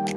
Hi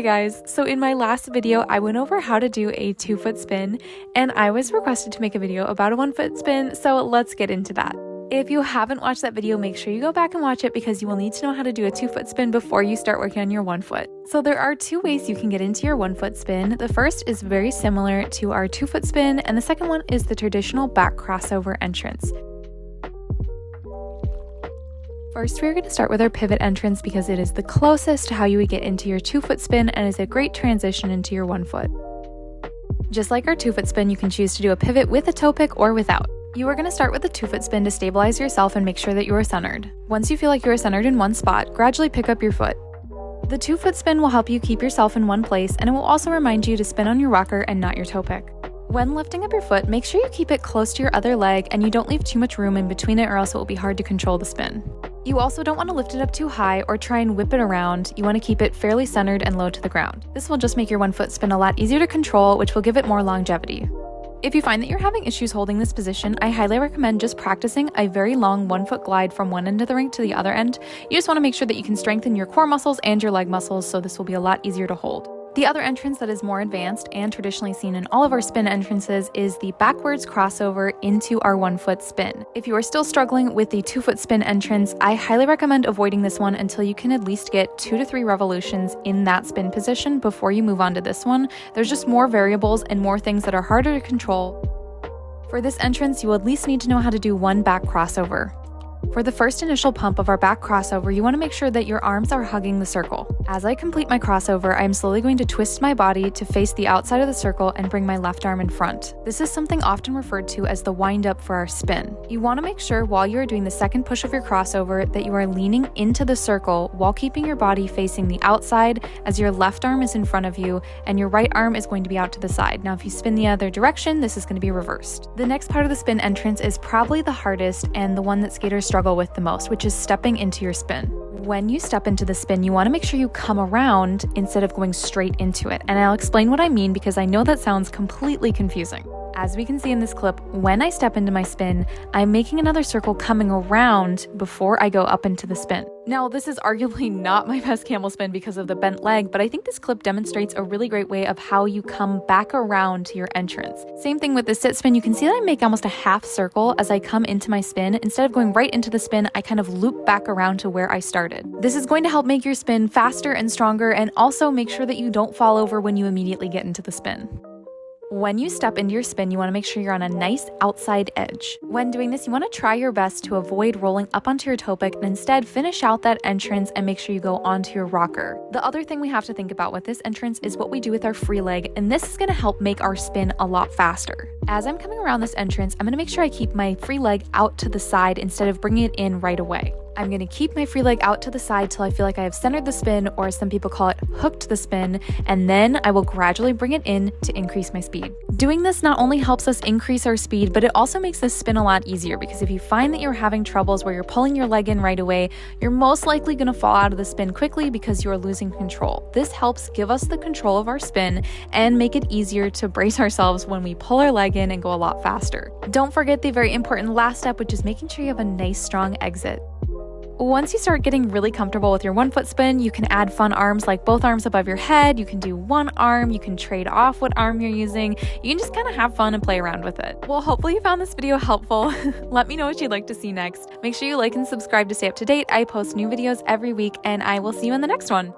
guys, so in my last video I went over how to do a 2-foot spin and I was requested to make a video about a 1-foot spin, so let's get into that. If you haven't watched that video, make sure you go back and watch it because you will need to know how to do a 2-foot spin before you start working on your 1 foot. So there are 2 ways you can get into your 1-foot spin. The first is very similar to our 2-foot spin and the second one is the traditional back crossover entrance. First, we're going to start with our pivot entrance because it is the closest to how you would get into your 2-foot spin and is a great transition into your 1 foot. Just like our 2-foot spin, you can choose to do a pivot with a toe pick or without. You are going to start with the 2-foot spin to stabilize yourself and make sure that you are centered. Once you feel like you are centered in one spot, gradually pick up your foot. The 2-foot spin will help you keep yourself in one place and it will also remind you to spin on your rocker and not your toe pick. When lifting up your foot, make sure you keep it close to your other leg and you don't leave too much room in between it or else it will be hard to control the spin. You also don't want to lift it up too high or try and whip it around. You want to keep it fairly centered and low to the ground. This will just make your 1-foot spin a lot easier to control, which will give it more longevity. If you find that you're having issues holding this position, I highly recommend just practicing a very long 1-foot glide from one end of the rink to the other end. You just want to make sure that you can strengthen your core muscles and your leg muscles, so this will be a lot easier to hold. The other entrance that is more advanced and traditionally seen in all of our spin entrances is the backwards crossover into our 1-foot spin. If you are still struggling with the 2-foot spin entrance, I highly recommend avoiding this one until you can at least get 2 to 3 revolutions in that spin position before you move on to this one. There's just more variables and more things that are harder to control. For this entrance, you will at least need to know how to do 1 back crossover. For the first initial pump of our back crossover, you want to make sure that your arms are hugging the circle. As I complete my crossover, I am slowly going to twist my body to face the outside of the circle and bring my left arm in front. This is something often referred to as the wind up for our spin. You want to make sure while you are doing the second push of your crossover that you are leaning into the circle while keeping your body facing the outside as your left arm is in front of you and your right arm is going to be out to the side. Now if you spin the other direction, this is going to be reversed. The next part of the spin entrance is probably the hardest and the one that skaters struggle with the most, which is stepping into your spin. When you step into the spin, you want to make sure you come around instead of going straight into it. And I'll explain what I mean because I know that sounds completely confusing. As we can see in this clip, when I step into my spin, I'm making another circle coming around before I go up into the spin. Now, this is arguably not my best camel spin because of the bent leg, but I think this clip demonstrates a really great way of how you come back around to your entrance. Same thing with the sit spin. You can see that I make almost a half circle as I come into my spin. Instead of going right into the spin, I kind of loop back around to where I started. This is going to help make your spin faster and stronger and also make sure that you don't fall over when you immediately get into the spin. When you step into your spin, you want to make sure you're on a nice outside edge. When doing this, you want to try your best to avoid rolling up onto your toe pick and instead finish out that entrance and make sure you go onto your rocker. The other thing we have to think about with this entrance is what we do with our free leg, and this is going to help make our spin a lot faster. As I'm coming around this entrance, I'm going to make sure I keep my free leg out to the side instead of bringing it in right away. I'm going to keep my free leg out to the side till I feel like I have centered the spin, or as some people call it, hooked the spin, and then I will gradually bring it in to increase my speed. Doing this not only helps us increase our speed, but it also makes this spin a lot easier because if you find that you're having troubles where you're pulling your leg in right away, you're most likely going to fall out of the spin quickly because you are losing control. This helps give us the control of our spin and make it easier to brace ourselves when we pull our leg in and go a lot faster. Don't forget the very important last step, which is making sure you have a nice strong exit. Once you start getting really comfortable with your 1-foot spin, you can add fun arms like both arms above your head. You can do one arm, you can trade off what arm you're using. You can just kind of have fun and play around with it. Well, hopefully you found this video helpful. Let me know what you'd like to see next. Make sure you like and subscribe to stay up to date. I post new videos every week and I will see you in the next one.